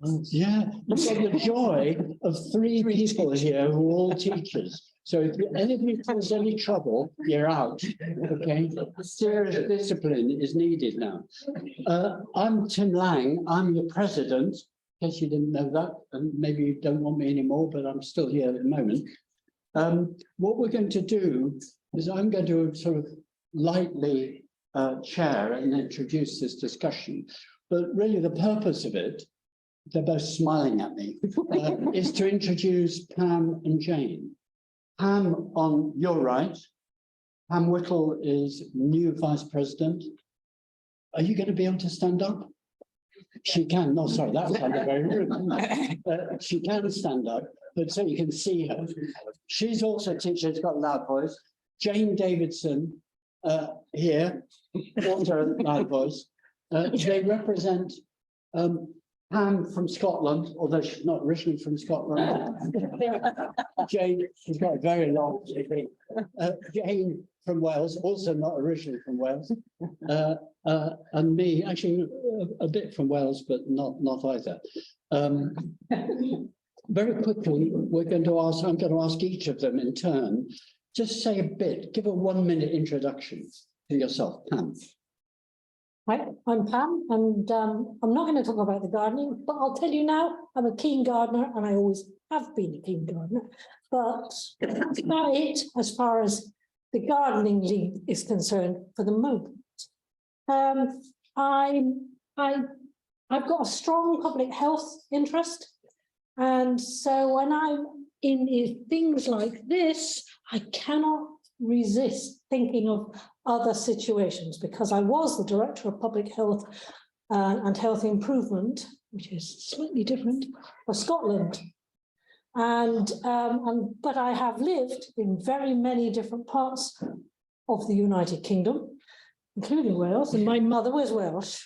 Yeah, we've got the joy of three people here who are all teachers. So if anybody causes any trouble, you're out. Okay, serious discipline is needed now. I'm Tim Lang. I'm the president. In case you didn't know that, and maybe you don't want me anymore, but I'm still here at the moment. What we're going to do is I'm going to sort of lightly chair and introduce this discussion, but really the purpose of it, they're both smiling at me, is to introduce Pam and Jane. Pam on your right. Pam Whittle is new vice president. Are you going to be able to stand up? She can. No, sorry, that sounded very rude. She can stand up, but so you can see her. She's also a teacher. She's got a loud voice. Jane Davidson here, also a loud voice. They represent Pam from Scotland, although she's not originally from Scotland. Jane, she's got a very long. Jane from Wales, also not originally from Wales, and me, actually a bit from Wales, but not either. Very quickly, I'm going to ask each of them in turn. Just say a bit, give a 1-minute introduction to yourself, Pam. Right, I'm Pam, and I'm not going to talk about the gardening, but I'll tell you now, I'm a keen gardener, and I always have been a keen gardener. But that's about it as far as the gardening league is concerned for the moment. I've got a strong public health interest, and so when I'm in things like this, I cannot resist thinking of other situations, because I was the director of public health and health improvement, which is slightly different, for Scotland. But I have lived in very many different parts of the United Kingdom, including Wales, and my mother was Welsh,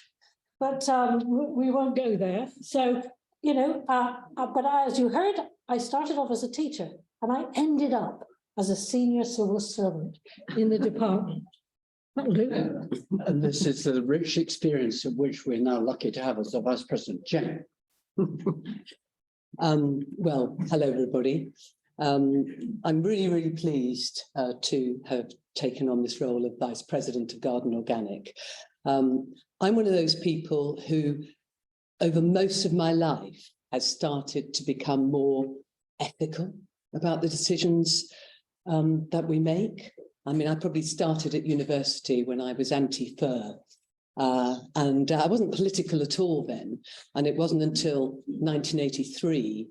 but we won't go there. So, you know, but as you heard, I started off as a teacher, and I ended up as a senior civil servant in the department. That'll do. And this is the rich experience of which we're now lucky to have as the Vice President. Jane. Well, hello, everybody. I'm really pleased to have taken on this role of Vice President of Garden Organic. I'm one of those people who, over most of my life, has started to become more ethical about the decisions that we make. I mean, I probably started at university when I was anti-fur, and I wasn't political at all then. And it wasn't until 1983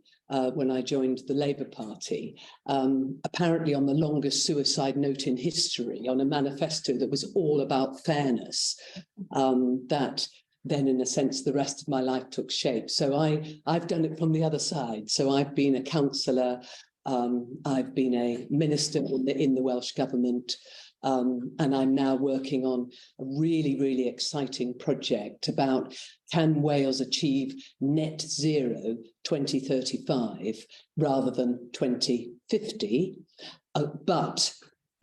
when I joined the Labour Party, apparently on the longest suicide note in history, on a manifesto that was all about fairness, that then, in a sense, the rest of my life took shape. So I've done it from the other side. So I've been a councillor, I've been a minister in the Welsh government, and I'm now working on a really exciting project about, can Wales achieve net zero 2035 rather than 2050, but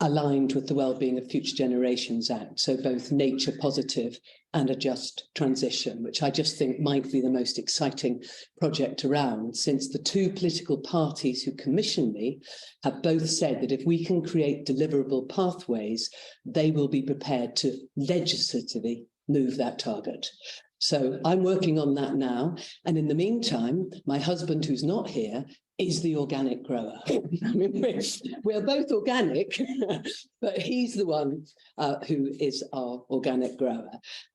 aligned with the Wellbeing of Future Generations Act, so both nature positive and a just transition, which I just think might be the most exciting project around, since the two political parties who commissioned me have both said that if we can create deliverable pathways, they will be prepared to legislatively move that target. So I'm working on that now. And in the meantime, my husband, who's not here, is the organic grower. I mean, we're both organic, but he's the one who is our organic grower.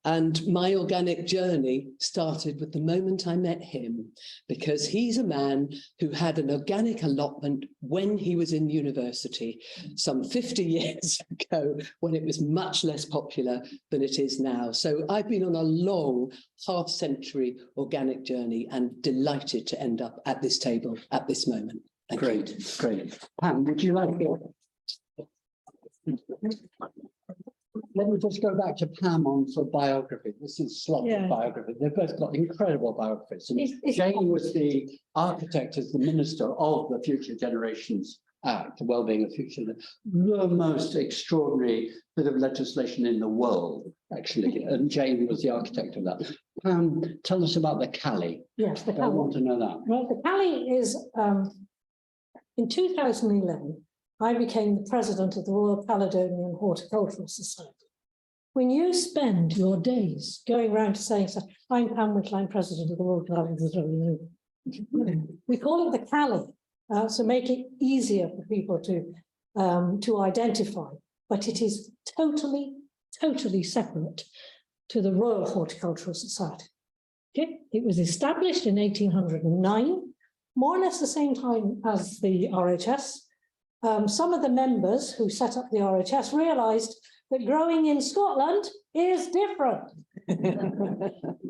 And my organic journey started with the moment I met him, because he's a man who had an organic allotment when he was in university, some 50 years ago, when it was much less popular than it is now. So I've been on a long half-century organic journey and delighted to end up at this table at this moment. Thank you. Great. Pam, would you like to... Let me just go back to Pam on for biography. This is slot biography. They've both got incredible biographies. And Jane was the architect as the minister of the Future Generations Act, the Wellbeing of Future, the most extraordinary bit of legislation in the world, actually. And Jane was the architect of that. Tell us about the Cali. Yes, the I Cali. want to know that. Well, the Cali is, in 2011, I became the president of the Royal Caledonian Horticultural Society. When you spend your days going around saying, so, I'm Pam Whittle, I'm president of the Royal Caledonian. We call it the Cali, so make it easier for people to identify, but it is totally separate to the Royal Horticultural Society. Okay? It was established in 1809, more or less the same time as the RHS. Some of the members who set up the RHS realised that growing in Scotland is different.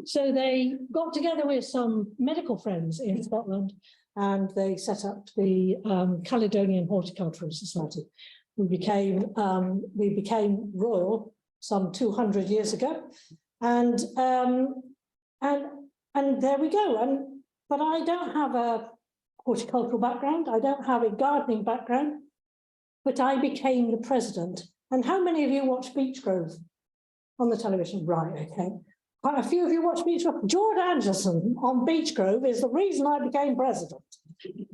So they got together with some medical friends in Scotland and they set up the Caledonian Horticultural Society. We became royal some 200 years ago, and there we go. But I don't have a horticultural background. I don't have a gardening background, but I became the president. And how many of you watch Beechgrove on the television? Right, okay. Quite a few of you watch Beechgrove. George Anderson on Beechgrove is the reason I became president.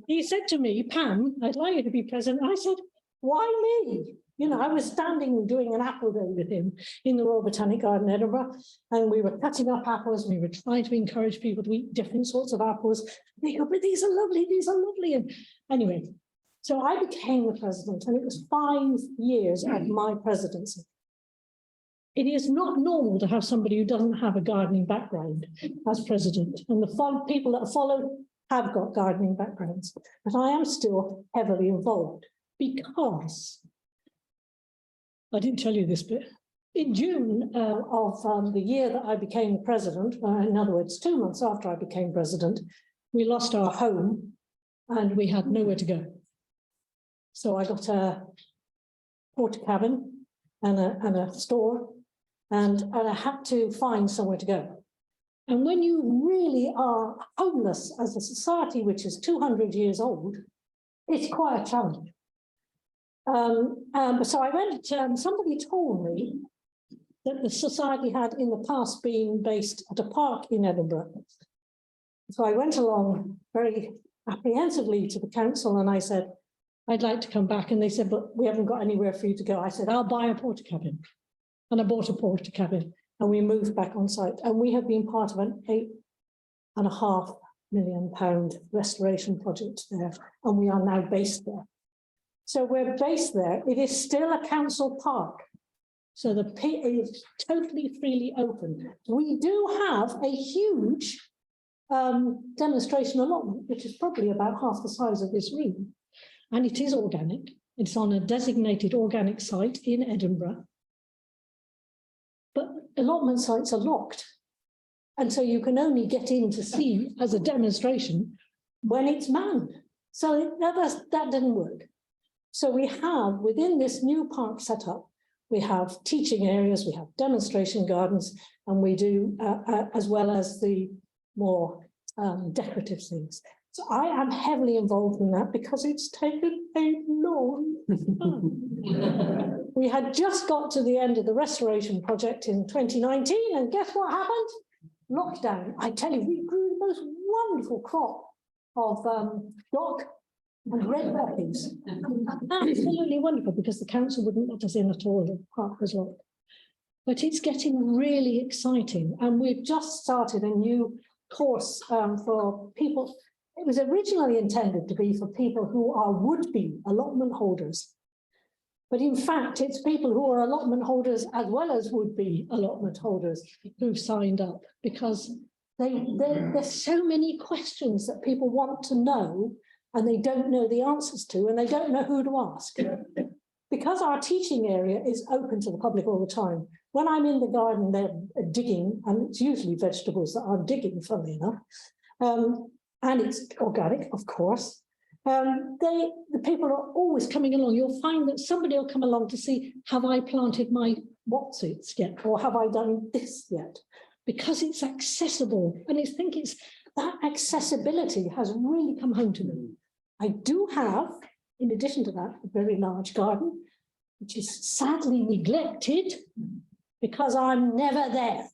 He said to me, Pam, I'd like you to be president. I said, why me? You know, I was standing doing an apple day with him in the Royal Botanic Garden, Edinburgh, and we were cutting up apples. We were trying to encourage people to eat different sorts of apples. They go, but these are lovely, these are lovely. And anyway, so I became the president, and it was 5 years of my presidency. It is not normal to have somebody who doesn't have a gardening background as president, and the people that follow have got gardening backgrounds, but I am still heavily involved because, I didn't tell you this bit, in June of the year that I became president, in other words, 2 months after I became president, we lost our home and we had nowhere to go. So I got a porta cabin and a store, and I had to find somewhere to go. And when you really are homeless as a society which is 200 years old, it's quite a challenge. So I went, somebody told me that the society had in the past been based at a park in Edinburgh. So I went along very apprehensively to the council and I said, I'd like to come back. And they said, but we haven't got anywhere for you to go. I said, I'll buy a porta cabin. And I bought a porta cabin and we moved back on site. And we have been part of an £8.5 million restoration project there. And we are now based there. So we're based there. It is still a council park. So the pit is totally freely open. We do have a huge demonstration allotment, which is probably about half the size of this room. And it is organic. It's on a designated organic site in Edinburgh. But allotment sites are locked. And so you can only get in to see as a demonstration when it's manned. So that didn't work. So we have, within this new park setup, we have teaching areas, we have demonstration gardens, and we do, as well as the more decorative things. So I am heavily involved in that because it's taken a long time. We had just got to the end of the restoration project in 2019, and guess what happened? Lockdown. I tell you, we grew the most wonderful crop of dock and red poppies. Absolutely wonderful, because the council wouldn't let us in at all. The park was locked. But it's getting really exciting, and we've just started a new course for people. It was originally intended to be for people who are would-be allotment holders. But in fact, it's people who are allotment holders as well as would-be allotment holders who've signed up, because there's so many questions that people want to know and they don't know the answers to, and they don't know who to ask. Because our teaching area is open to the public all the time, when I'm in the garden, they're digging, and it's usually vegetables that I'm digging, funnily enough, and it's organic, of course. The people are always coming along. You'll find that somebody will come along to see, have I planted my what's-its yet? Or have I done this yet? Because it's accessible. And I think that accessibility has really come home to me. I do have in addition to that, a very large garden, which is sadly neglected because I'm never there.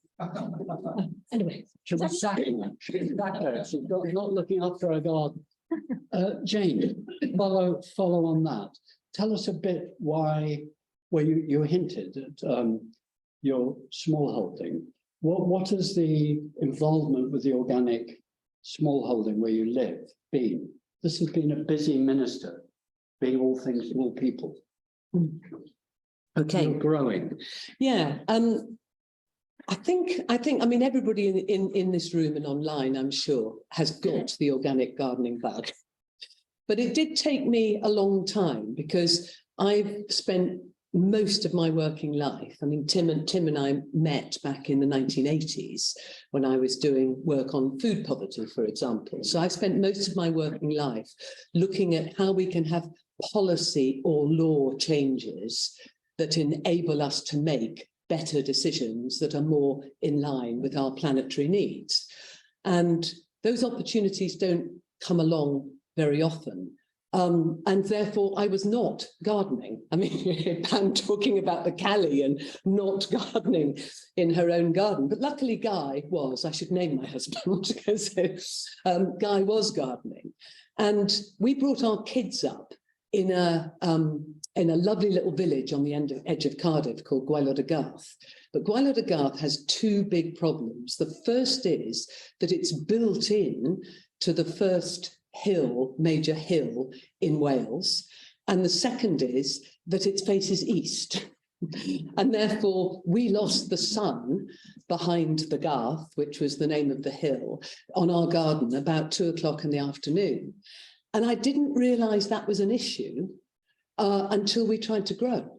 Anyway. Should we sack her? Should we sack her? She's not looking after her garden. Jane, follow on that. Tell us a bit why, well, you hinted at your smallholding. What has the involvement with the organic smallholding where you live been? This has been a busy minister, being all things to all people. Okay. You're growing. Yeah. I think, I mean, everybody in this room and online, I'm sure, has got the organic gardening bug. But it did take me a long time because I've spent most of my working life. I mean, Tim and I met back in the 1980s when I was doing work on food poverty, for example. So I spent most of my working life looking at how we can have policy or law changes that enable us to make better decisions that are more in line with our planetary needs. And those opportunities don't come along very often. And therefore I was not gardening. I mean, Pam talking about the Callie and not gardening in her own garden. But luckily Guy was, I should name my husband, because Guy was gardening. And we brought our kids up in a lovely little village on the edge of Cardiff called Gwaelod y Garth. But Gwaelod y Garth has two big problems. The first is that it's built in to the first major hill in Wales. And the second is that it faces east. And therefore we lost the sun behind the Garth, which was the name of the hill, on our garden about 2 o'clock in the afternoon. And I didn't realise that was an issue until we tried to grow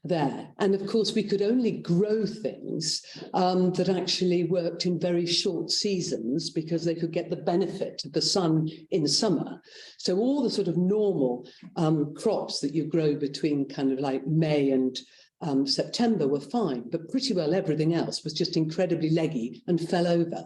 there. And of course, we could only grow things that actually worked in very short seasons because they could get the benefit of the sun in summer. So all the sort of normal crops that you grow between kind of like May and September were fine, but pretty well everything else was just incredibly leggy and fell over.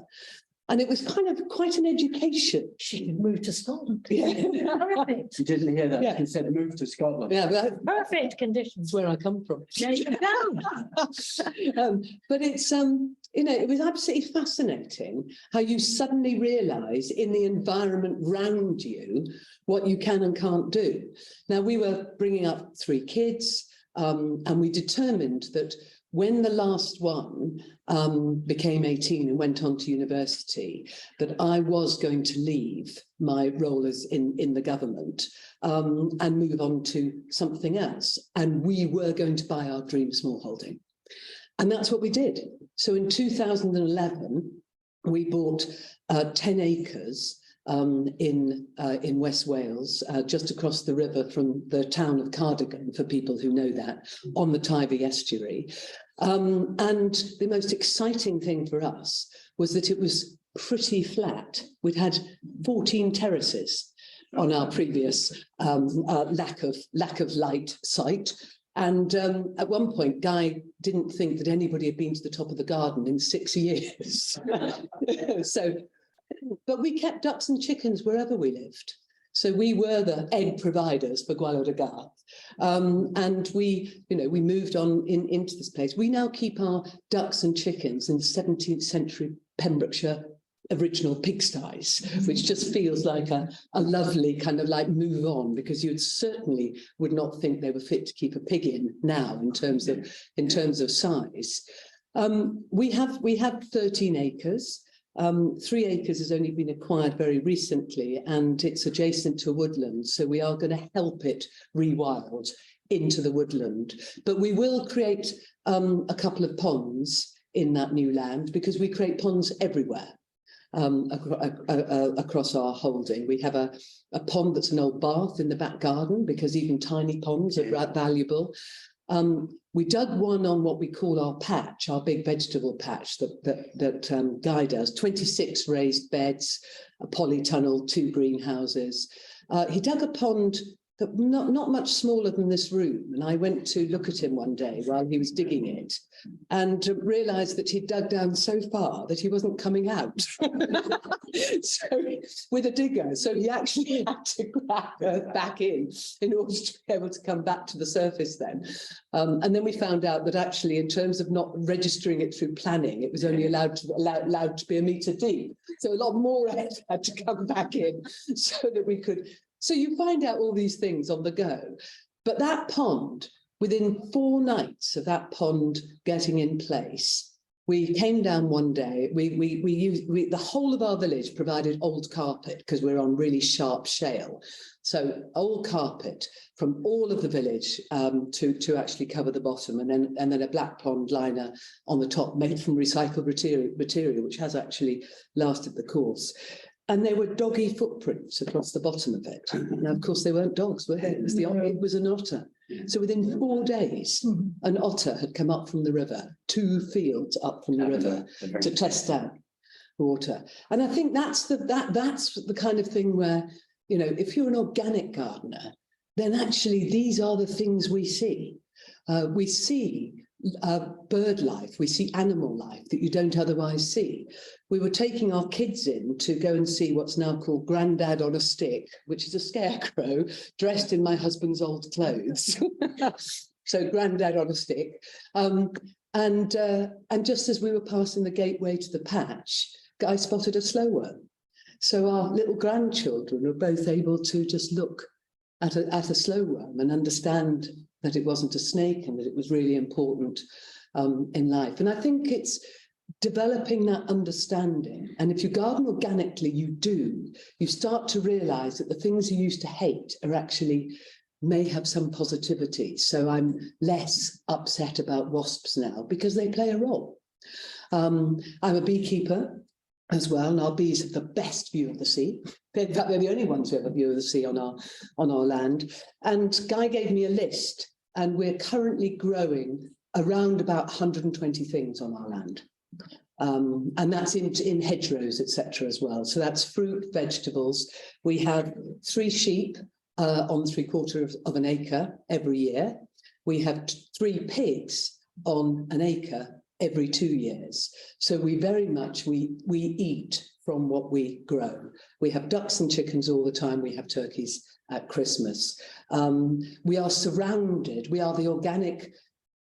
And it was kind of quite an education. She could move to Scotland. Yeah. Perfect. You didn't hear that. Yeah. She said move to Scotland. Yeah, Perfect conditions. that's where I come from. There you go. But it's, you know, it was absolutely fascinating how you suddenly realise in the environment round you what you can and can't do. Now, we were bringing up 3 kids and we determined that when the last one became 18 and went on to university, that I was going to leave my role as in the government and move on to something else. And we were going to buy our dream smallholding. And that's what we did. So in 2011, we bought 10 acres in West Wales, just across the river from the town of Cardigan, for people who know that, on the Teifi estuary. And the most exciting thing for us was that it was pretty flat. We'd had 14 terraces on our previous lack of light site. And at one point, Guy didn't think that anybody had been to the top of the garden in 6 years. But we kept ducks and chickens wherever we lived. So we were the egg providers for Gwaelod y Garth. And we moved on into this place. We now keep our ducks and chickens in 17th century Pembrokeshire original pigsties, which just feels like a lovely kind of like move on, because you certainly would not think they were fit to keep a pig in now in terms of size. We have 13 acres. 3 acres has only been acquired very recently, and it's adjacent to woodland, so we are going to help it rewild into the woodland. But we will create a couple of ponds in that new land, because we create ponds everywhere across our holding. We have a pond that's an old bath in the back garden, because even tiny ponds are valuable. We dug one on what we call our patch, our big vegetable patch that Guy does, 26 raised beds, a polytunnel, 2 greenhouses. He dug a pond not much smaller than this room. And I went to look at him one day while he was digging it and realized that he'd dug down so far that he wasn't coming out. So with a digger, so he actually had to grab earth back in order to be able to come back to the surface then. And then we found out that actually in terms of not registering it through planning, it was only allowed to be 1 metre deep. So a lot more earth had to come back in so that we could. So you find out all these things on the go. But that pond, within 4 nights of that pond getting in place, we came down one day, the whole of our village provided old carpet because we're on really sharp shale. So old carpet from all of the village to actually cover the bottom, and then a black pond liner on the top made from recycled material, which has actually lasted the course. And there were doggy footprints across the bottom of it. Now, of course, they weren't dogs, were they? It was an otter. So within 4 days, an otter had come up from the river, 2 fields up from the river, to test out water. And I think that's the kind of thing where, you know, if you're an organic gardener, then actually these are the things we see. We see bird life, we see animal life that you don't otherwise see. We were taking our kids in to go and see what's now called Grandad on a Stick, which is a scarecrow dressed in my husband's old clothes. So Grandad on a Stick. And just as we were passing the gateway to the patch, I spotted a slow worm. So our little grandchildren were both able to just look at a slow worm and understand that it wasn't a snake and that it was really important in life. And I think it's developing that understanding. And if you garden organically, you start to realize that the things you used to hate are actually may have some positivity. So I'm less upset about wasps now because they play a role. I'm a beekeeper as well, and our bees have the best view of the sea. In fact, they're the only ones who have a view of the sea on our land. And Guy gave me a list, and we're currently growing around about 120 things on our land. And that's in hedgerows, etc. as well. So that's fruit, vegetables. We have 3 sheep on 3/4 of an acre every year. We have 3 pigs on an acre every 2 years. So we very much, we eat from what we grow. We have ducks and chickens all the time. We have turkeys at Christmas. We are surrounded, we are the organic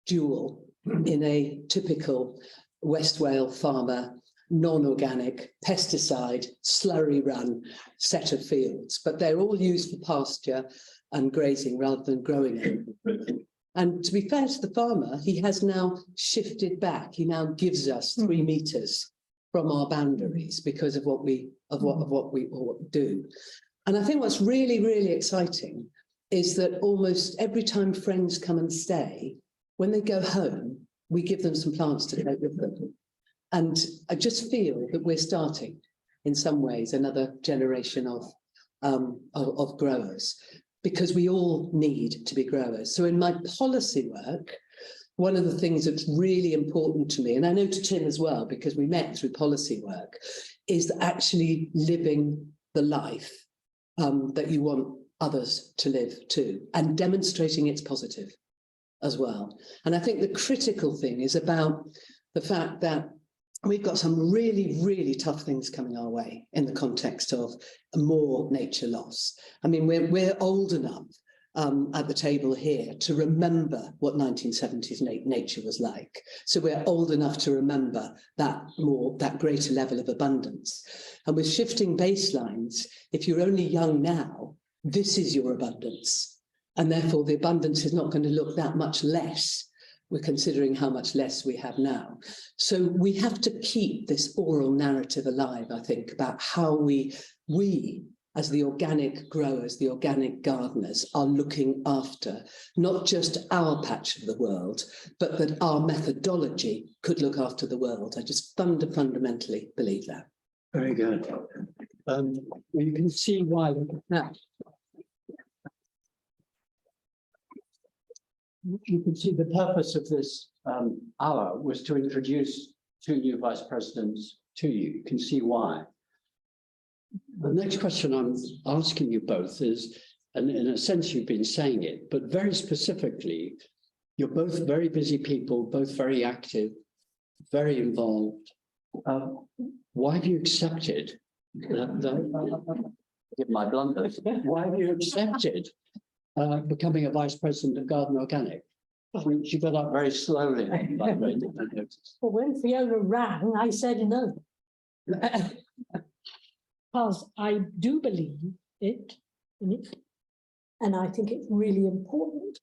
jewel in a typical West Wales farmer, non-organic, pesticide, slurry run set of fields, but they're all used for pasture and grazing rather than growing it. And to be fair to the farmer, he has now shifted back. He now gives us 3 meters from our boundaries because of what we do. And I think what's really, really exciting is that almost every time friends come and stay, when they go home, we give them some plants to take with them. And I just feel that we're starting, in some ways, another generation of growers, because we all need to be growers. So in my policy work, one of the things that's really important to me, and I know to Tim as well, because we met through policy work, is actually living the life that you want others to live too, and demonstrating it's positive as well. And I think the critical thing is about the fact that we've got some really, really tough things coming our way in the context of more nature loss. I mean, we're old enough at the table here to remember what 1970s nature was like. So we're old enough to remember that greater level of abundance. And with shifting baselines, if you're only young now, this is your abundance. And therefore the abundance is not going to look that much less. We're considering how much less we have now. So we have to keep this oral narrative alive, I think, about how we as the organic growers, the organic gardeners, are looking after not just our patch of the world, but that our methodology could look after the world. I just fundamentally believe that. Very good. You can see why. You can see the purpose of this hour was to introduce 2 new vice presidents to you. You can see why. The next question I'm asking you both is, and in a sense you've been saying it, but very specifically, you're both very busy people, both very active, very involved. Why have you accepted give my blunders? Why have you accepted becoming a vice president of Garden Organic? She got up very slowly. By the way, I noticed. Well, when Fiona rang, I said no. Because I do believe in it, and I think it's really important,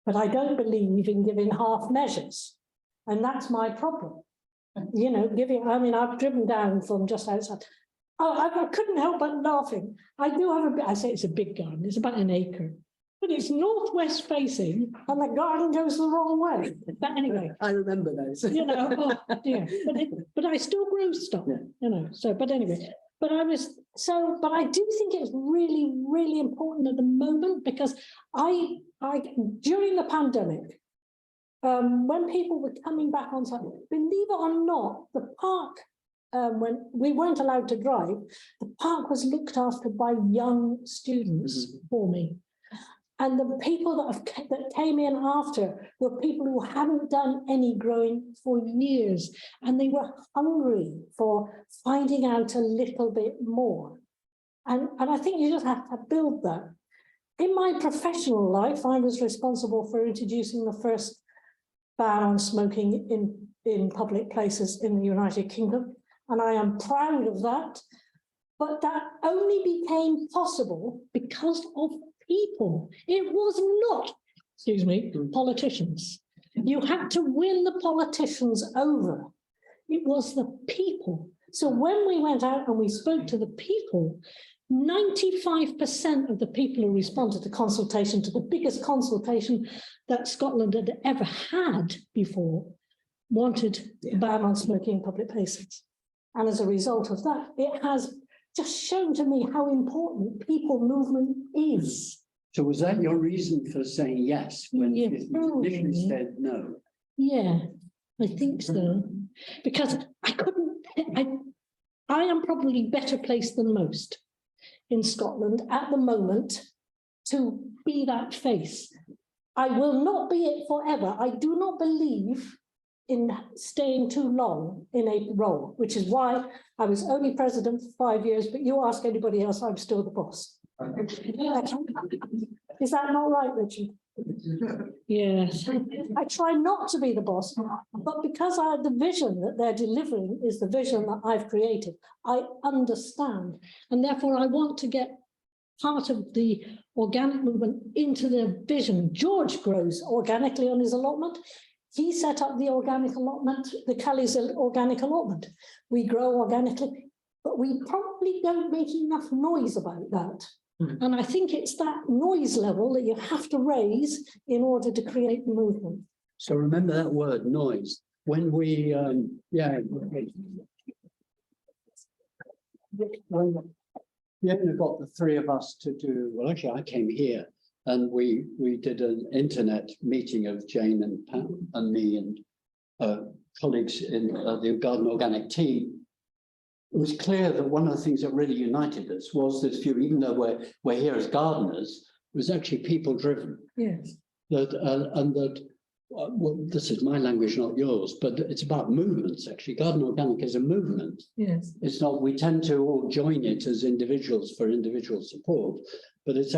but I don't believe in giving half measures, and that's my problem. You know, I mean, I've driven down from just outside. Oh, I couldn't help but laughing. I do have I say it's a big garden, it's about an acre, but it's northwest facing, and the garden goes the wrong way. But anyway, I remember those. you know, oh dear. But I still grow stuff, you know. So, but anyway, but I do think it's really, really important at the moment, because I during the pandemic, when people were coming back on site, believe it or not, the park, when we weren't allowed to drive, the park was looked after by young students for me. And the people that came in after were people who hadn't done any growing for years, and they were hungry for finding out a little bit more. And I think you just have to build that. In my professional life, I was responsible for introducing the first ban on smoking in public places in the United Kingdom, and I am proud of that. But that only became possible because of people. It was not, excuse me, politicians. You had to win the politicians over. It was the people. So when we went out and we spoke to the people, 95% of the people who responded to consultation, to the biggest consultation that Scotland had ever had before, wanted a ban on smoking in public places. And as a result of that, it has just shown to me how important people movement is. So was that your reason for saying yes when you initially said no? Yeah, I think so. Because I am probably better placed than most in Scotland at the moment to be that face. I will not be it forever. I do not believe in staying too long in a role, which is why I was only president for 5 years, but you ask anybody else, I'm still the boss. Is that not right, Richard? Yes. I try not to be the boss, but because the vision that they're delivering is the vision that I've created, I understand. And therefore I want to get part of the organic movement into the vision. George grows organically on his allotment. He set up the organic allotment, the Kelly's organic allotment. We grow organically, but we probably don't make enough noise about that. And I think it's that noise level that you have to raise in order to create the movement. So remember that word, noise. When we, Fiona got the three of us to do, well, actually, I came here and we did an internet meeting of Jane and Pat and me and colleagues in the Garden Organic team. It was clear that one of the things that really united us was this view, even though we're here as gardeners, it was actually people driven. Yes. Well, this is my language, not yours, but it's about movements, actually. Garden Organic is a movement. Yes. It's not, we tend to all join it as individuals for individual support, but it's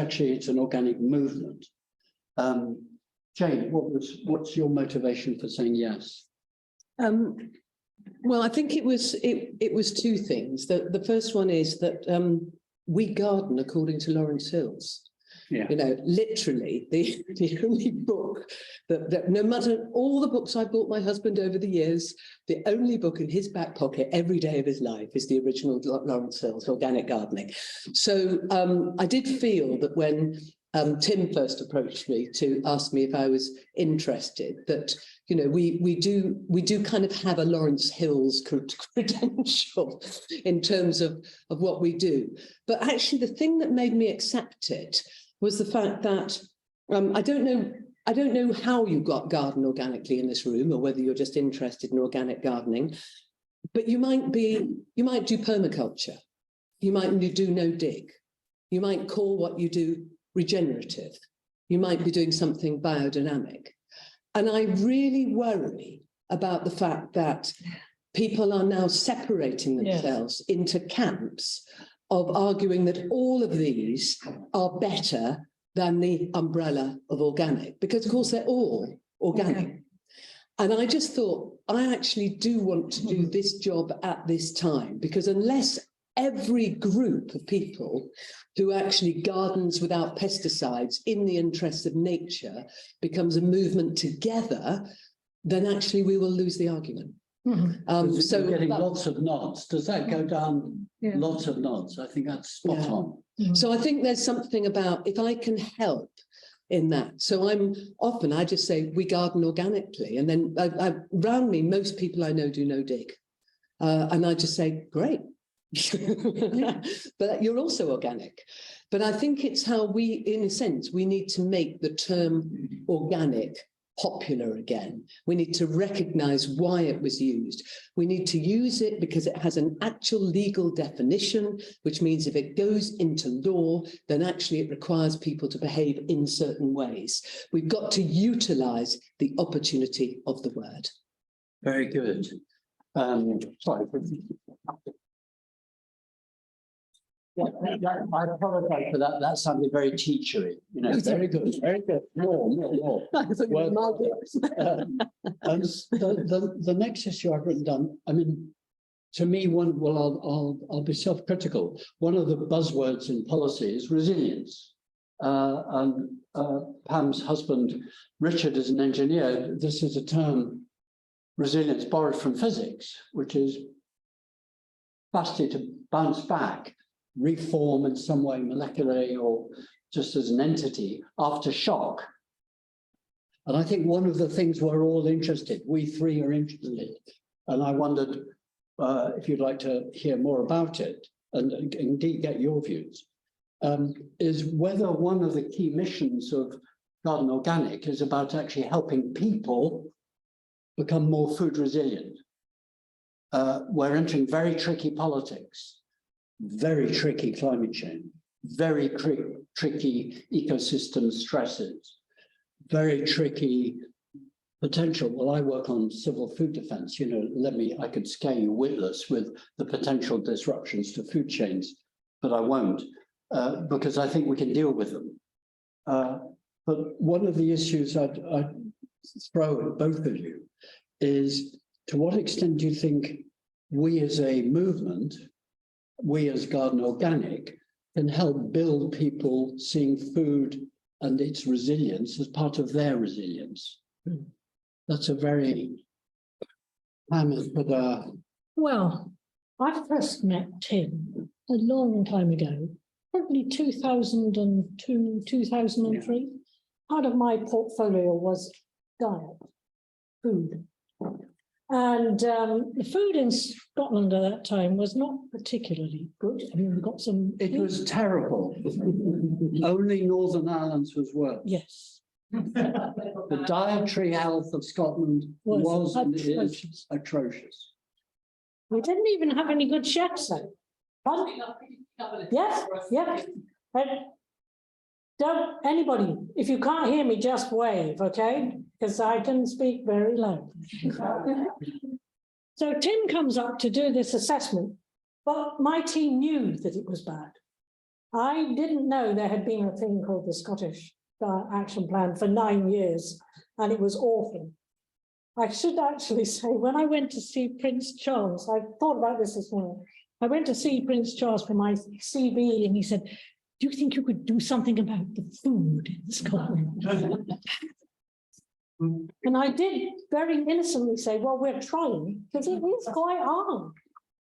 an organic movement. Jane, what's your motivation for saying yes? Well, I think it was two things. The first one is that we garden according to Lawrence Hills. Yeah. You know, literally the only book that no matter all the books I bought my husband over the years, the only book in his back pocket every day of his life is the original Lawrence Hills, Organic Gardening. So I did feel that when Tim first approached me to ask me if I was interested, that, you know, we do kind of have a Lawrence Hills credential in terms of what we do. But actually the thing that made me accept it was the fact that I don't know how you got garden organically in this room, or whether you're just interested in organic gardening, but you might do permaculture, you might do no dig, you might call what you do regenerative. You might be doing something biodynamic. And I really worry about the fact that people are now separating themselves into camps of arguing that all of these are better than the umbrella of organic, because of course they're all organic. And I just thought, I actually do want to do this job at this time, because unless every group of people who actually gardens without pesticides in the interests of nature becomes a movement together, then actually we will lose the argument. So we're getting lots of nods. Does that go down? Lots of nods. I think that's spot on. So I think there's something about, if I can help in that. So I just say we garden organically, and then around me, most people I know do no dig. And I just say, great. But you're also organic. But I think it's how we, in a sense, we need to make the term organic popular again. We need to recognize why it was used. We need to use it because it has an actual legal definition, which means if it goes into law, then actually it requires people to behave in certain ways. We've got to utilize the opportunity of the word. Very good. Sorry. Yeah, I apologize for that. That sounded very teachery. You know, very good, very good. More. Well, the next issue I've written down, I mean, to me, I'll be self-critical. One of the buzzwords in policy is resilience. And Pam's husband, Richard, is an engineer. This is a term, resilience, borrowed from physics, which is capacity to bounce back, reform in some way molecularly or just as an entity after shock. And I think one of the things we're all interested, we three are interested, and I wondered if you'd like to hear more about it and indeed get your views, is whether one of the key missions of Garden Organic is about actually helping people become more food resilient. We're entering very tricky politics, very tricky climate change, very tricky ecosystem stresses, very tricky potential. Well, I work on civil food defense, you know, I could scare you witless with the potential disruptions to food chains, but I won't, because I think we can deal with them. But one of the issues I'd throw at both of you is, to what extent do you think we as a movement, we as Garden Organic, can help build people seeing food and its resilience as part of their resilience? That's a very Well, I first met Tim a long time ago, probably 2002, 2003. Yeah. Part of my portfolio was diet, food. And the food in Scotland at that time was not particularly good. I mean, we got some... It was terrible. Only Northern Ireland's was worse. Yes. The dietary health of Scotland was and is atrocious. We didn't even have any good chefs though. Yes, yeah. Don't, anybody, if you can't hear me, just wave, okay? Because I can speak very low. So Tim comes up to do this assessment, but my team knew that it was bad. I didn't know there had been a thing called the Scottish Action Plan for 9 years, and it was awful. I should actually say, when I went to see Prince Charles, I thought about this morning. I went to see Prince Charles for my CV, and he said, "Do you think you could do something about the food in Scotland?" And I did very innocently say, well, we're trying, because it is quite hard.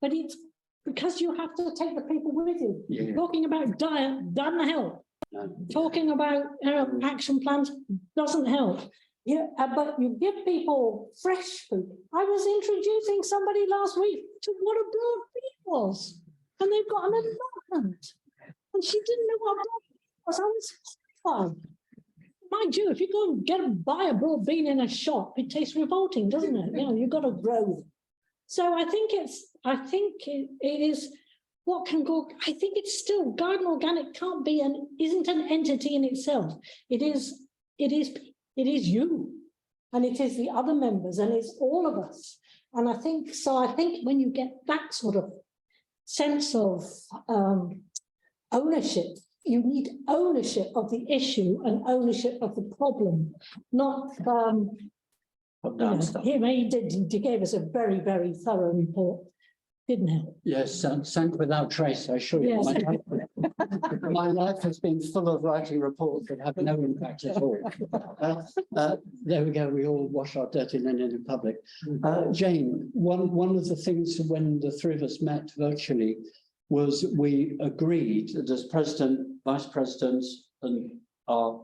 But it's because you have to take the people with you. Yeah. Talking about diet doesn't help. No. Talking about action plans doesn't help. Yeah, but you give people fresh food. I was introducing somebody last week to what a broad beef was, and they've got an allotment. And she didn't know what broad beef was. I was fun. Mind you, if you go and buy a broad bean in a shop, it tastes revolting, doesn't it? You know, you've got to grow them. So I think it is what can go? I think it's still Garden Organic can't be isn't an entity in itself. It is you, and it is the other members, and it's all of us. And I think when you get that sort of sense of ownership, you need ownership of the issue and ownership of the problem, not he gave us a very, very thorough report, didn't he? Yes, sank without trace, I assure you. Yes. My life has been full of writing reports that have no impact at all. There we go, we all wash our dirty linen in public. Jane, one of the things when the three of us met virtually was we agreed that as president, vice presidents, and our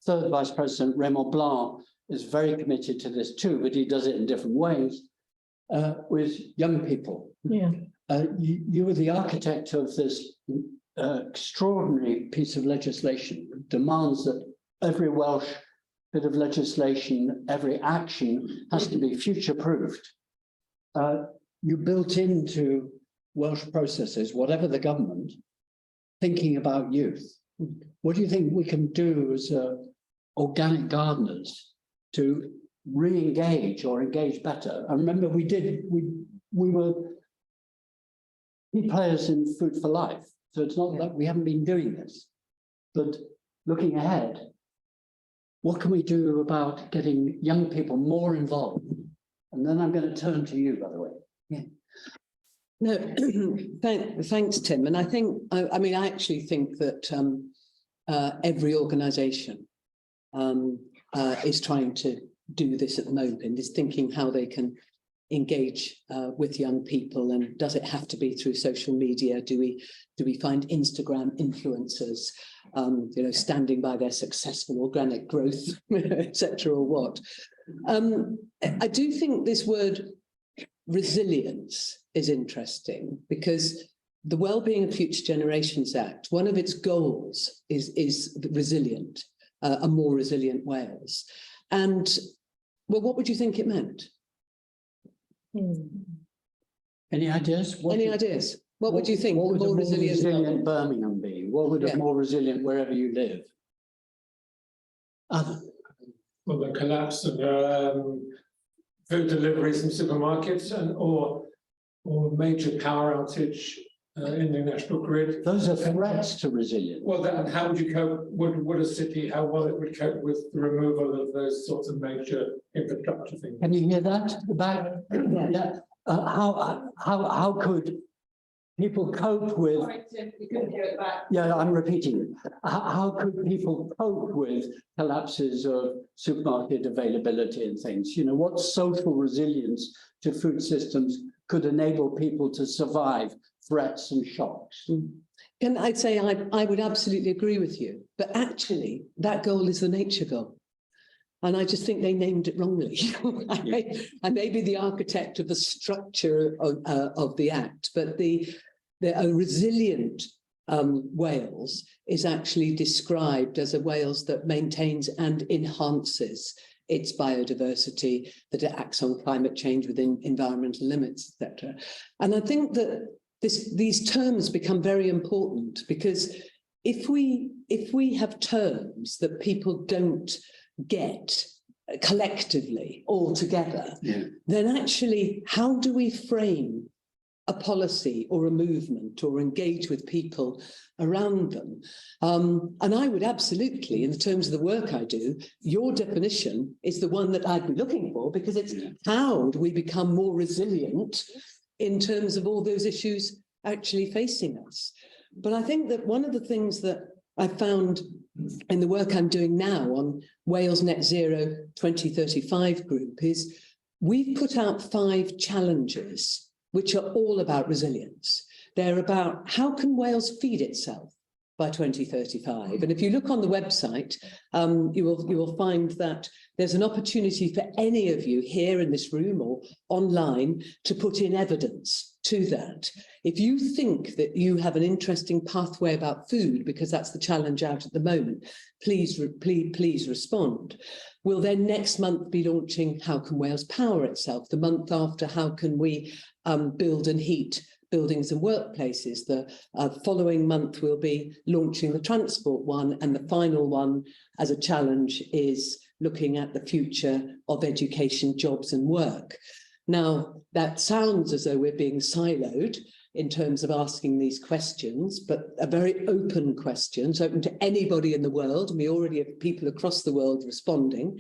third vice president, Raymond Blanc, is very committed to this too, but he does it in different ways, with young people. Yeah. You were the architect of this extraordinary piece of legislation. It demands that every Welsh bit of legislation, every action has to be future-proofed. You built into Welsh processes, whatever the government, thinking about youth. What do you think we can do as organic gardeners to re-engage or engage better? I remember we were key players in Food for Life, so it's not that we haven't been doing this, but looking ahead, what can we do about getting young people more involved? And then I'm going to turn to you, by the way. Yeah. No, thanks, Tim. And I think, I actually think that every organisation is trying to do this at the moment, is thinking how they can engage with young people, and does it have to be through social media? Do we find Instagram influencers, standing by their successful organic growth, etc., or what? I do think this word resilience is interesting, because the Wellbeing of Future Generations Act, one of its goals is resilient, a more resilient Wales. And well, what would you think it meant? Any ideas? Any ideas? What would you think? What would more a more resilient Birmingham be? What would a more resilient wherever you live? Well, the collapse of food deliveries from supermarkets, or major power outage in the national grid. Those are threats to resilience. Well, and how would you cope? Would a city, how well it would cope with the removal of those sorts of major infrastructure things? Can you hear that? The back? Yeah. How could people cope with? Sorry, Tim, we couldn't hear it back. Yeah, I'm repeating it. How could people cope with collapses of supermarket availability and things? What social resilience to food systems could enable people to survive threats and shocks? And I'd say I would absolutely agree with you, but actually that goal is the nature goal. And I just think they named it wrongly. I may be the architect of the structure of the Act, but a resilient Wales is actually described as a Wales that maintains and enhances its biodiversity, that it acts on climate change within environmental limits, etc. And I think that these terms become very important, because if we have terms that people don't get collectively all together, then actually how do we frame a policy or a movement or engage with people around them? And I would absolutely, in the terms of the work I do, your definition is the one that I'd be looking for, because it's how do we become more resilient in terms of all those issues actually facing us. But I think that one of the things that I found in the work I'm doing now on Wales Net Zero 2035 group is we've put out 5 challenges which are all about resilience. They're about how can Wales feed itself by 2035. And if you look on the website, you will find that there's an opportunity for any of you here in this room or online to put in evidence to that. If you think that you have an interesting pathway about food, because that's the challenge out at the moment, please respond. We'll then next month be launching How Can Wales Power Itself? The month after, how can we build and heat buildings and workplaces. The following month we'll be launching the transport one, and the final one as a challenge is looking at the future of education, jobs and work. Now, that sounds as though we're being siloed in terms of asking these questions, but a very open questions, open to anybody in the world. And we already have people across the world responding.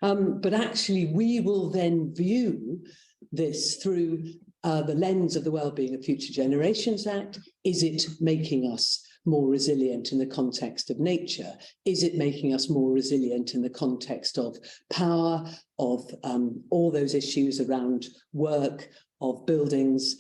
But actually, we will then view this through the lens of the Wellbeing of Future Generations Act. Is it making us more resilient in the context of nature? Is it making us more resilient in the context of power, of all those issues around work, of buildings,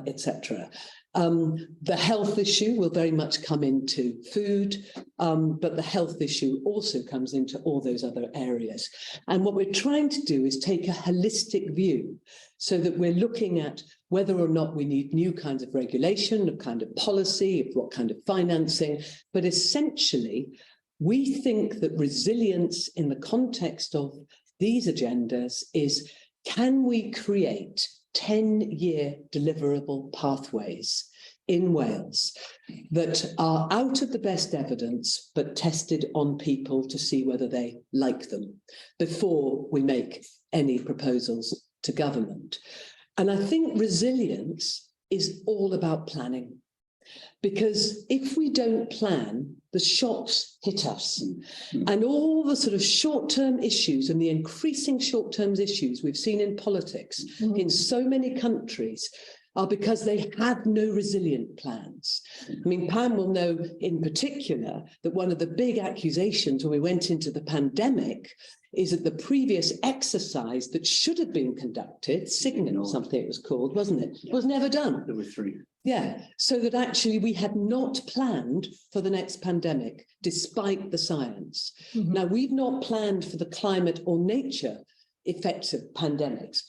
etc. The health issue will very much come into food, but the health issue also comes into all those other areas. And what we're trying to do is take a holistic view so that we're looking at whether or not we need new kinds of regulation, a kind of policy, what kind of financing, but essentially, we think that resilience in the context of these agendas is, can we create 10-year deliverable pathways in Wales that are out of the best evidence, but tested on people to see whether they like them before we make any proposals to government. And I think resilience is all about planning. Because if we don't plan, the shocks hit us. And all the sort of short-term issues and the increasing short-term issues we've seen in politics in so many countries are because they have no resilient plans. I mean, Pam will know in particular that one of the big accusations when we went into the pandemic is that the previous exercise that should have been conducted, Signet or something it was called, wasn't it? Yeah. Was never done. There were 3. Yeah, so that actually we had not planned for the next pandemic, despite the science. Now, we've not planned for the climate or nature effects of pandemics,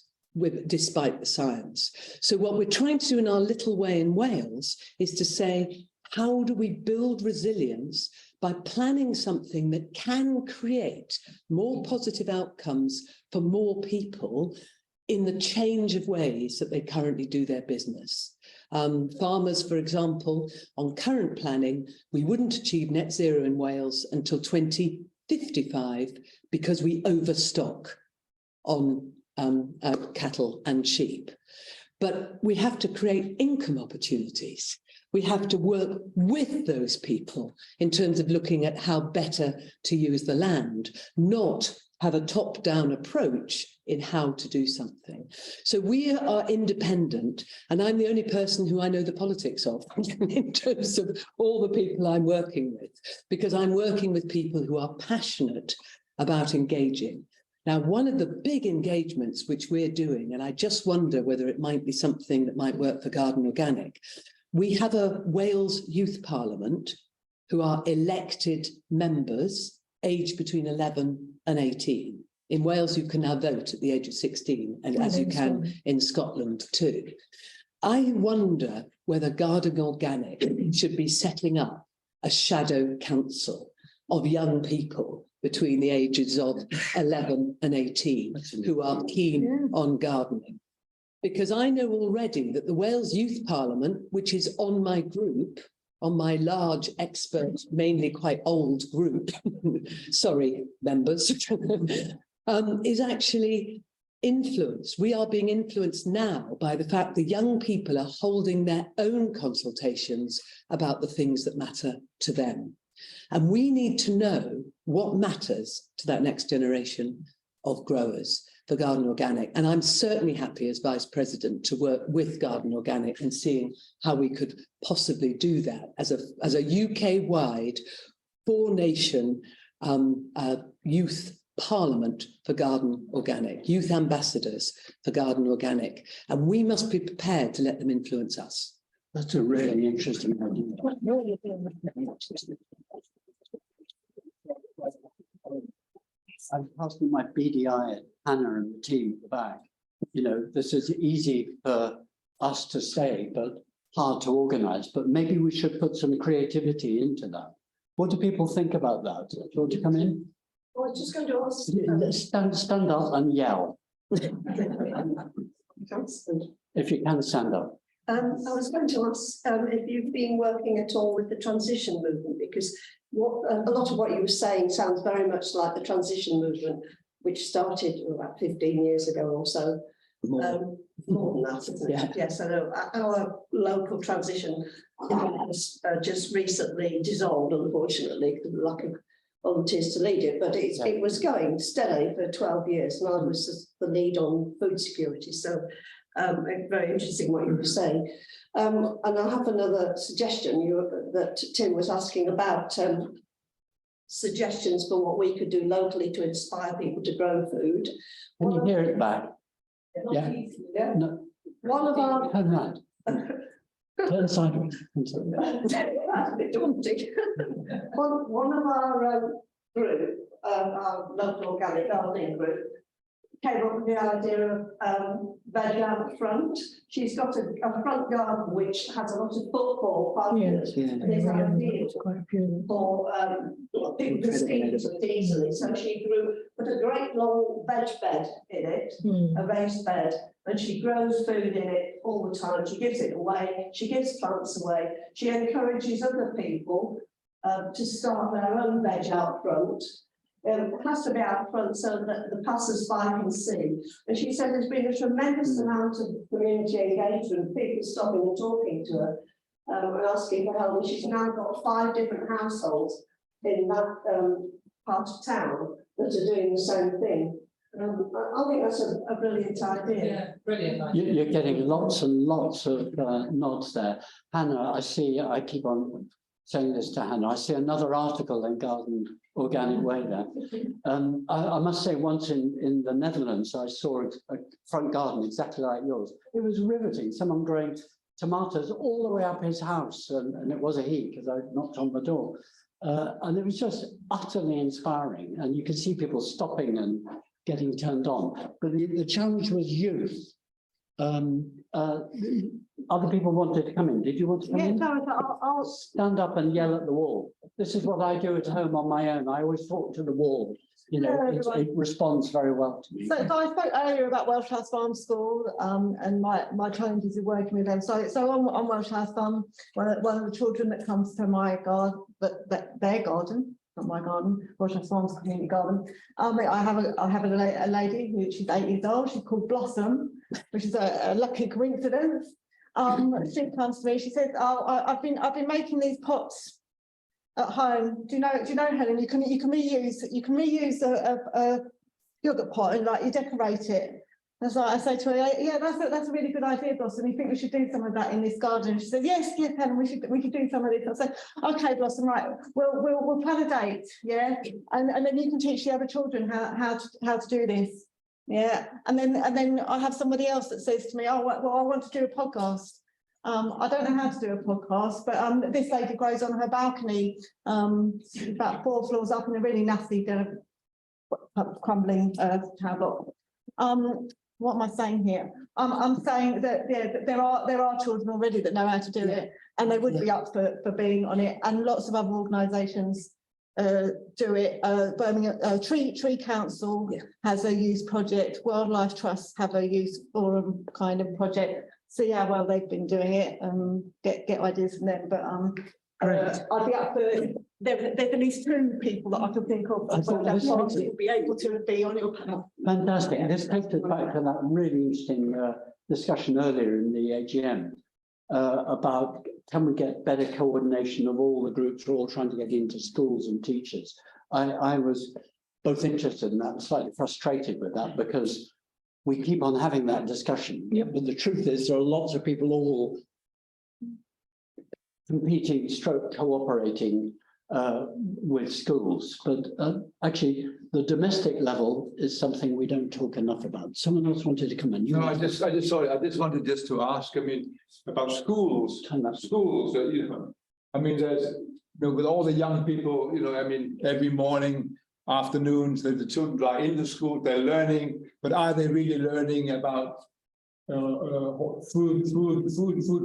despite the science. So what we're trying to do in our little way in Wales is to say, how do we build resilience by planning something that can create more positive outcomes for more people in the change of ways that they currently do their business. Farmers, for example, on current planning, we wouldn't achieve net zero in Wales until 2055 because we overstock on cattle and sheep. But we have to create income opportunities. We have to work with those people in terms of looking at how better to use the land, not have a top-down approach in how to do something. So we are independent, and I'm the only person who I know the politics of in terms of all the people I'm working with, because I'm working with people who are passionate about engaging. Now, one of the big engagements which we're doing, and I just wonder whether it might be something that might work for Garden Organic, we have a Wales Youth Parliament who are elected members aged between 11 and 18. In Wales, you can now vote at the age of 16, and as you can in Scotland too. I wonder whether Garden Organic should be setting up a shadow council of young people between the ages of 11 and 18 who are keen on gardening. Because I know already that the Wales Youth Parliament, which is on my group, on my large expert, mainly quite old group, sorry, members, is actually influenced. We are being influenced now by the fact that young people are holding their own consultations about the things that matter to them. And we need to know what matters to that next generation of growers for Garden Organic. And I'm certainly happy as Vice President to work with Garden Organic and seeing how we could possibly do that as a UK-wide 4-nation youth parliament for Garden Organic, youth ambassadors for Garden Organic. And we must be prepared to let them influence us. That's a really interesting idea. I'm passing my BDI at Hannah and the team at the back. You know, this is easy for us to say, but hard to organize. But maybe we should put some creativity into that. What do people think about that? Do you want to come in? I was just going to ask. Stand up and yell. If you can stand up. I was going to ask if you've been working at all with the transition movement, because a lot of what you were saying sounds very much like the transition movement, which started about 15 years ago or so. More than that, isn't it? Yeah. Yes, I know. Our local transition was just recently dissolved, unfortunately, because of the lack of volunteers to lead it. But it was going steadily for 12 years, and I was the lead on food security. So very interesting what you were saying. And I have another suggestion that Tim was asking about. Suggestions for what we could do locally to inspire people to grow food. Can you hear it back? Yeah. Yeah. No, One of our turn right. Turn sideways. that's a bit daunting. One of our group, our local organic gardening group, came up with the idea of veg out front. She's got a front garden which has a lot of football partners. Yeah. And it's ideal Quite a few. for people to ski easily. So she put a great long veg bed in it, a raised bed, and she grows food in it all the time. She gives it away. She gives plants away. She encourages other people to start their own veg out front. It has to be out front so that the passers-by can see. And she said there's been a tremendous amount of community engagement, people stopping and talking to her and asking for help. And she's now got 5 different households in that part of town that are doing the same thing. I think that's a brilliant idea. Yeah, brilliant. You're getting lots and lots of nods there. Hannah, I keep on saying this to Hannah. I see another article in Garden Organic Way there. I must say, once in the Netherlands, I saw a front garden exactly like yours. It was riveting. Someone growing tomatoes all the way up his house, and it was a he because I knocked on the door. And it was just utterly inspiring. And you could see people stopping and getting turned on. But the challenge was youth. Other people wanted to come in. Did you want to come in? I'll Stand up and yell at the wall. This is what I do at home on my own. I always talk to the wall. You know, it responds very well to me. So I spoke earlier about Welsh House Farm School and my challenges of working with them. So on Welsh House Farm, one of the children that comes to my garden, their garden, not my garden, Welsh House Farm's community garden. I have a lady who she's 8 years old. She's called Blossom, which is a lucky coincidence. She comes to me. She says, "Oh, I've been making these pots at home. Do you know, Helen? You can reuse a yogurt pot and like you decorate it." And so I say to her, "Yeah, that's a really good idea, Blossom. You think we should do some of that in this garden?" She said, "Yes, Helen, we could do some of this." I said, "Okay, Blossom, right. We'll plan a date, yeah, and then you can teach the other children how to do this." Yeah, and then I have somebody else that says to me, "Oh, well, I want to do a podcast." I don't know how to do a podcast, but this lady grows on her balcony, about 4 floors up in a really nasty, crumbling tower block. What am I saying here? I'm saying that there are children already that know how to do it, and they would be up for being on it, and lots of other organisations do it. Birmingham Tree Council has a youth project. Wildlife Trusts have a youth forum kind of project. See how well they've been doing it and get ideas from them. But I'd be up for. There's at least 2 people that I could think of that would be able to be on your panel. Fantastic. This takes us back to that really interesting discussion earlier in the AGM about can we get better coordination of all the groups who are all trying to get into schools and teachers. I was both interested in that and slightly frustrated with that because we keep on having that discussion. But the truth is there are lots of people all competing, cooperating with schools, but actually the domestic level is something we don't talk enough about. Someone else wanted to come in. No, I just wanted to ask. I mean, about schools. Schools. I mean, there's with all the young people. I mean, every morning, afternoons, the children are in the school. They're learning, but are they really learning about food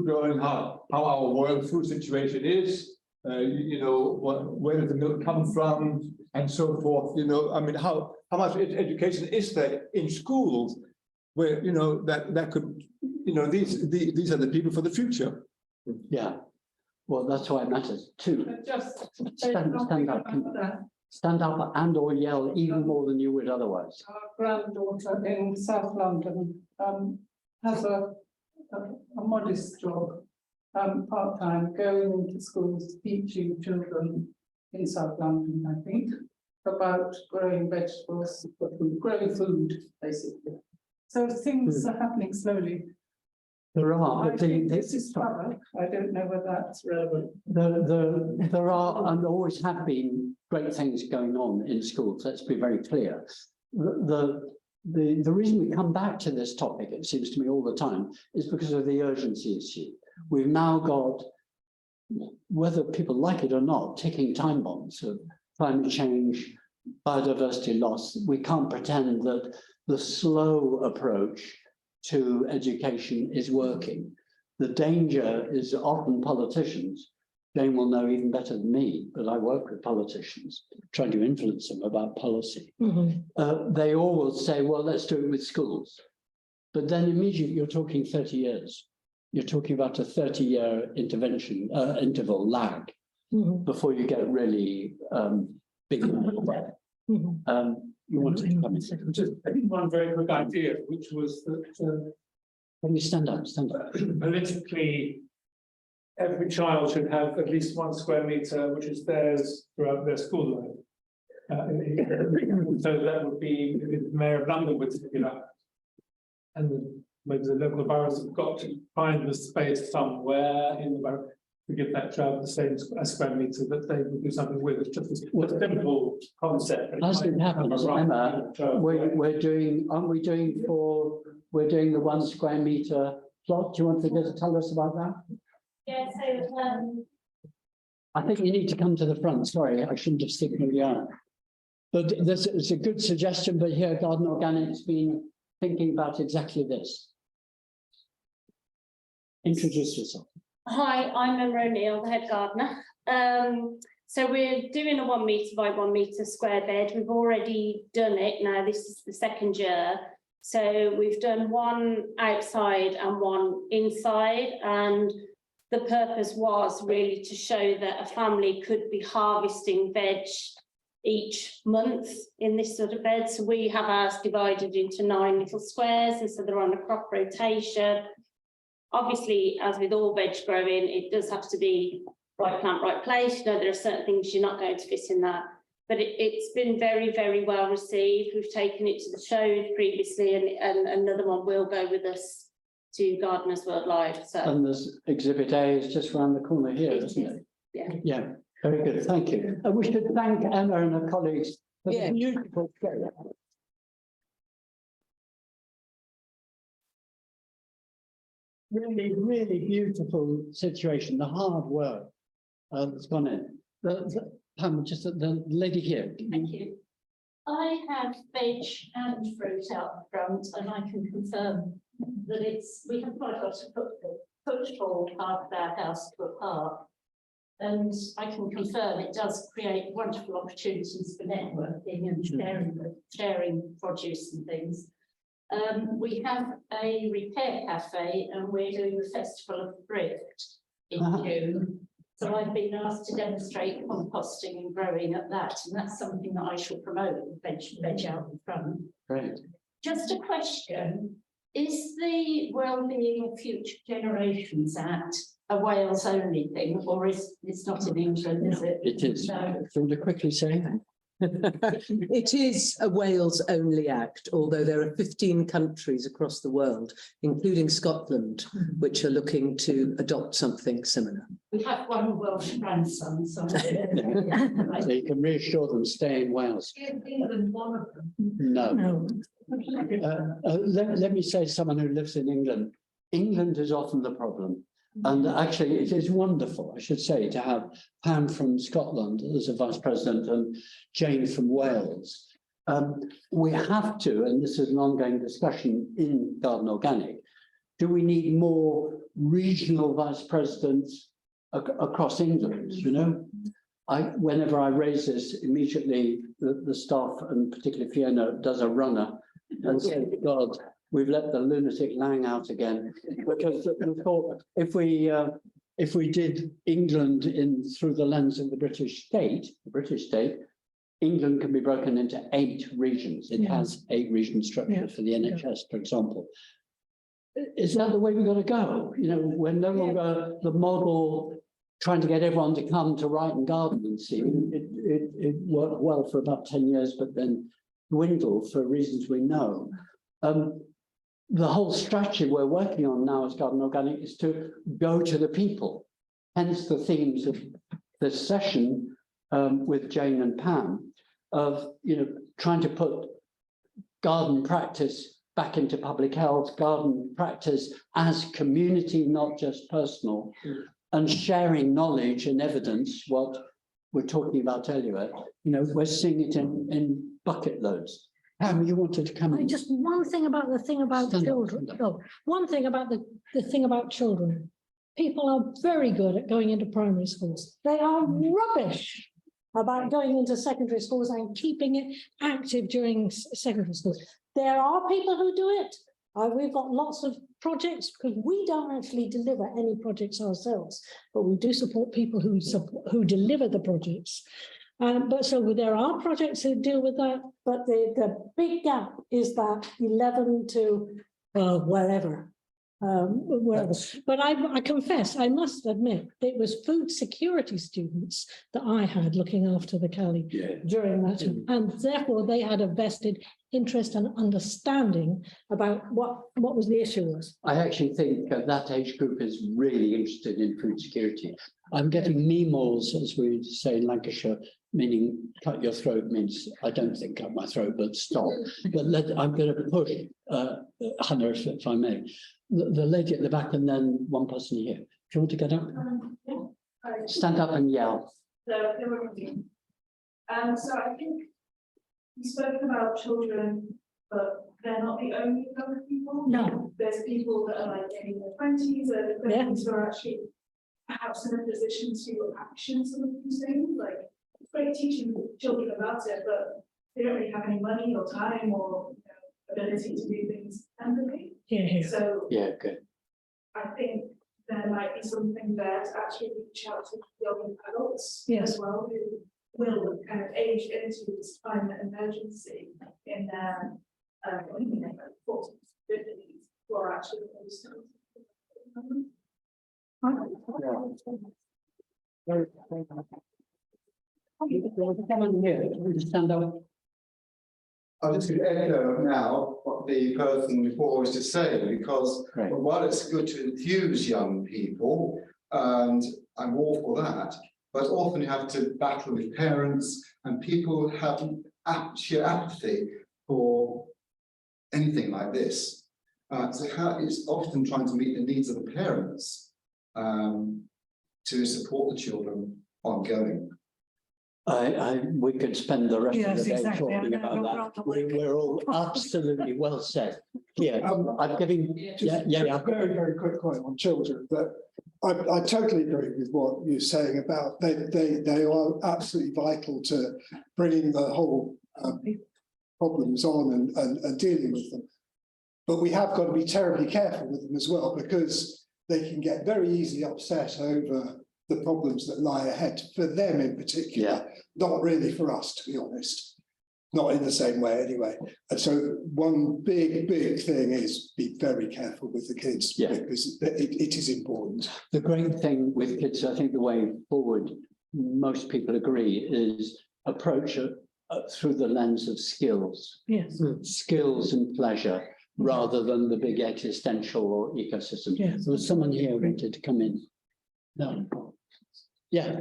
growing? How our world food situation is? Where does the milk come from, and so forth. I mean, how much education is there in schools where that could you know, these are the people for the future. Yeah, well, that's why it matters too. Just Stand up, stand up and or yell even more than you would otherwise. our granddaughter in South London has a modest job, part-time, going into schools, teaching children in South London, I think, about growing vegetables, growing food, basically. So things are happening slowly. There are, I but think this is clever. I don't know whether that's relevant. there are and always have been great things going on in schools. Let's be very clear. The reason we come back to this topic, it seems to me all the time, is because of the urgency issue. We've now got, whether people like it or not, ticking time bombs of climate change, biodiversity loss. We can't pretend that the slow approach to education is working. The danger is often politicians. Jane will know even better than me, but I work with politicians, trying to influence them about policy. They all will say, well, let's do it with schools. But then immediately you're talking 30 years. You're talking about a 30-year intervention, interval lag, before you get really big. You want to come in? Just one very quick idea, which was that Can you stand up? Stand up. politically, every child should have at least 1 square metre, which is theirs throughout their school life. So that would be, the Mayor of London would stick it up. And maybe the local boroughs have got to find the space somewhere in the borough to give that child the same square metre that they would do something with. It's just a simple concept. As it happens, Emma, we're doing, aren't we doing we're doing the 1 square metre plot. Do you want to just tell us about that? Yeah, so I think you need to come to the front. Sorry, I shouldn't have signalled you out. But this is a good suggestion, but here Garden Organic's been thinking about exactly this. Introduce yourself. hi, I'm Emma O'Neill, the head gardener. So we're doing a 1 metre by 1 metre square bed. We've already done it now. This is the 2nd year. So we've done 1 outside and 1 inside, and the purpose was really to show that a family could be harvesting veg each month in this sort of bed. So we have ours divided into 9 little squares, and so they're on a crop rotation. Obviously, as with all veg growing, it does have to be right plant, right place. You know, there are certain things you're not going to fit in that. But it's been very, very well received. We've taken it to the show previously, and another one will go with us to Gardeners Worldwide. So. And this exhibit A is just around the corner here, isn't it? Yeah. Yeah, very good. Thank you. And we should thank Emma and her colleagues for Yeah. the beautiful show. Really, really beautiful situation, the hard work that's gone in. Pam, just the lady here. Thank you. I have veg and fruit out front, and I can confirm that we have quite got a footfall part of our house to a park. And I can confirm it does create wonderful opportunities for networking and sharing produce and things. We have a repair cafe, and we're doing the Festival of Thrift in June. So I've been asked to demonstrate composting and growing at that, and that's something that I shall promote, veg out in front. Great. Just a question, is the Wellbeing of Future Generations Act a Wales only thing, or it's not in England, is it? It is. No. Do you want to quickly say? It is a Wales only act, although there are 15 countries across the world, including Scotland, which are looking to adopt something similar. We have one Welsh grandson, so. So you can reassure them, stay in Wales. England, one of them. No. Let me say, someone who lives in England, England is often the problem. And actually, it is wonderful, I should say, to have Pam from Scotland as a vice president and Jane from Wales. We have to, and this is an ongoing discussion in Garden Organic, do we need more regional vice presidents across England, you know? Whenever I raise this, immediately the staff, and particularly Fiona, does a runner and says, God, we've let the lunatic Lang out again, because we thought if we did England through the lens of the British state, England can be broken into 8 regions. It has 8 region structure for the NHS, for example. Is that the way we're going to go? You know, we're no longer the model trying to get everyone to come to Wright and Garden and see. It worked well for about 10 years, but then dwindled for reasons we know. The whole strategy we're working on now as Garden Organic is to go to the people. Hence the themes of this session with Jane and Pam of, you know, trying to put garden practice back into public health, garden practice as community, not just personal, and sharing knowledge and evidence, what we're talking about earlier. You know, we're seeing it in bucket loads. Pam, you wanted to come in? Just one thing about the thing about children. Oh, one thing about the thing about children. People are very good at going into primary schools. They are rubbish about going into secondary schools and keeping it active during secondary schools. There are people who do it. We've got lots of projects because we don't actually deliver any projects ourselves, but we do support people who deliver the projects. But so there are projects who deal with that, but the big gap is that 11 to wherever. But I confess, I must admit, it was food security students that I had looking after the Cali during that, and therefore they had a vested interest and understanding about what was the issue was. I actually think that age group is really interested in food security. I'm getting meemals, as we say in Lancashire, meaning cut your throat means I don't think cut my throat, but stop. But I'm going to push Hannah, if I may. The lady at the back and then one person here. Do you want to get up? Stand up and yell. So I think you spoke about children, but they're not the only young people. No. There's people that are like in their 20s or 30s who are actually perhaps in a position to action some of these things. Like, it's great teaching children about it, but they don't really have any money or time or ability to do things independently. So good. I think there might be something there to actually reach out to young adults as well, who will kind of age into this climate emergency in their 40s, 50s, who are actually close to Stand up. I'm just going to echo now what the person before was just saying, because while it's good to enthuse young people, and I'm all for that, but often you have to battle with parents and people have sheer apathy for anything like this. So how it's often trying to meet the needs of the parents to support the children ongoing. We could spend the rest of the day talking about that. We're all absolutely well said. I'm giving. Very, very quick point on children. That I totally agree with what you're saying about they are absolutely vital to bringing the whole problems on and dealing with them. But we have got to be terribly careful with them as well, because they can get very easily upset over the problems that lie ahead for them in particular, not really for us, to be honest, not in the same way anyway. And so one big thing is be very careful with the kids, because it is important. The great thing with kids, I think the way forward, most people agree, is approach it through the lens of skills. Skills and pleasure, rather than the big existential or ecosystem. There was someone here who wanted to come in. No. I'll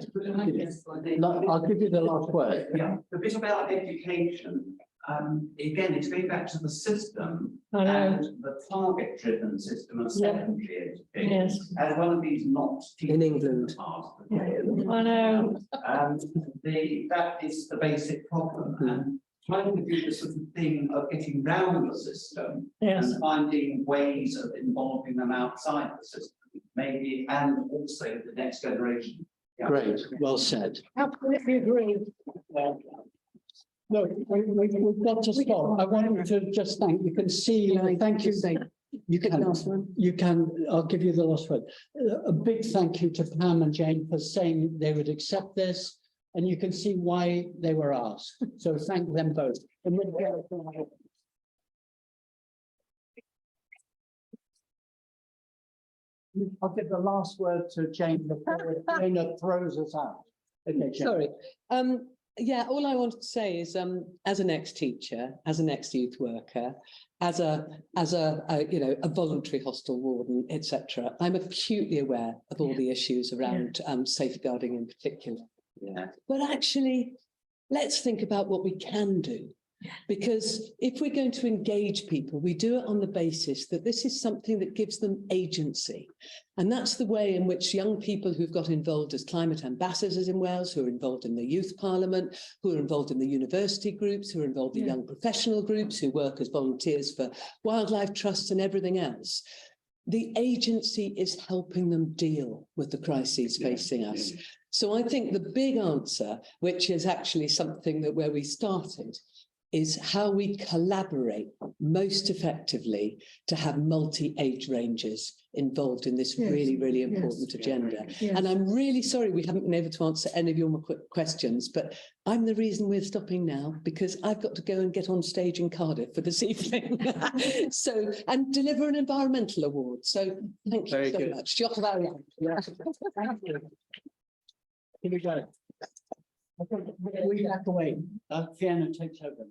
give you the last word. The bit about education, again, it's going back to the system and the target-driven system of secondary education. As one of these not in England. I know. That is the basic problem. And trying to do the sort of thing of getting round the system and finding ways of involving them outside the system, maybe, and also the next generation. Great, well said. Absolutely agree. No, we've got to stop. I want to just thank, you can see, thank you. You can, last one. you can, I'll give you the last word. A big thank you to Pam and Jane for saying they would accept this, and you can see why they were asked. So thank them both. And I'll give the last word to Jane before Jane throws us out. Okay, Jane. Sorry. Yeah, all I wanted to say is, as an ex-teacher, as an ex-youth worker, as a you know, a voluntary hostel warden, etc., I'm acutely aware of all the issues around safeguarding in particular. Yeah. But actually, let's think about what we can do. Because if we're going to engage people, we do it on the basis that this is something that gives them agency. And that's the way in which young people who've got involved as climate ambassadors in Wales, who are involved in the youth parliament, who are involved in the university groups, who are involved in young professional groups, who work as volunteers for wildlife trusts and everything else. The agency is helping them deal with the crises facing us. So I think the big answer, which is actually something that where we started, is how we collaborate most effectively to have multi-age ranges involved in this really, really important agenda. And I'm really sorry we haven't been able to answer any of your questions, but I'm the reason we're stopping now, because I've got to go and get on stage in Cardiff for this evening. So, and deliver an environmental award. So thank you so much. Thank you. Here we go. We have to wait. Fiona takes over.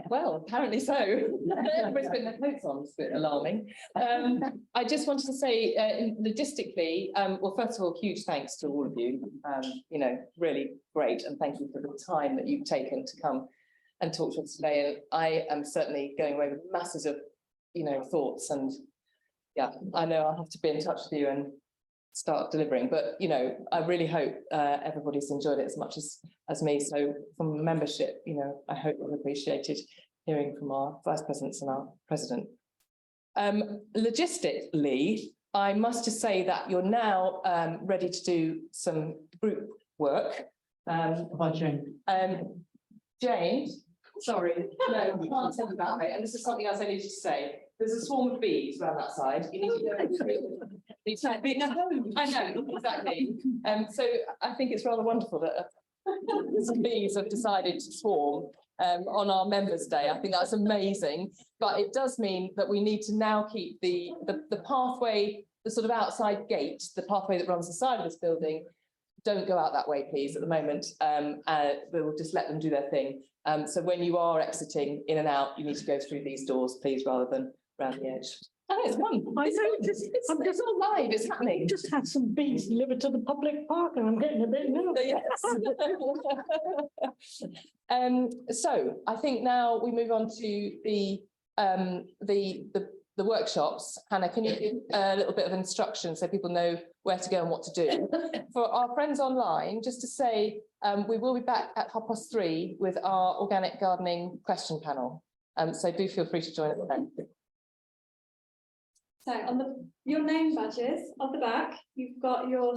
Well, apparently so. Everybody's putting their coats on, it's a bit alarming. I just wanted to say, logistically, well, first of all, huge thanks to all of you. You know, really great, and thank you for the time that you've taken to come and talk to us today. And I am certainly going away with masses of, you know, thoughts. And yeah, I know I'll have to be in touch with you and start delivering, but you know, I really hope everybody's enjoyed it as much as me. So from membership, you know, I hope you've appreciated hearing from our vice presidents and our president. Logistically, I must just say that you're now ready to do some group work. By Jane. Jane, sorry, no, we can't say about it. And this is something else I needed to say. There's a swarm of bees around that side. You need to go. I know, exactly. So I think it's rather wonderful that some bees have decided to swarm on our Members' Day. I think that's amazing. But it does mean that we need to now keep the pathway, the sort of outside gate, the pathway that runs the side of this building. Don't go out that way, please, at the moment. We'll just let them do their thing. So when you are exiting in and out, you need to go through these doors, please, rather than around the edge. Oh, it's fun. It's all live, it's happening. Just had some bees delivered to the public park and I'm getting a bit nervous. Yes. So I think now we move on to the workshops. Hannah, can you give a little bit of instruction so people know where to go and what to do? For our friends online, just to say, we will be back at 3:30 with our organic gardening question panel. So do feel free to join us then. So on your name badges, on the back, you've got your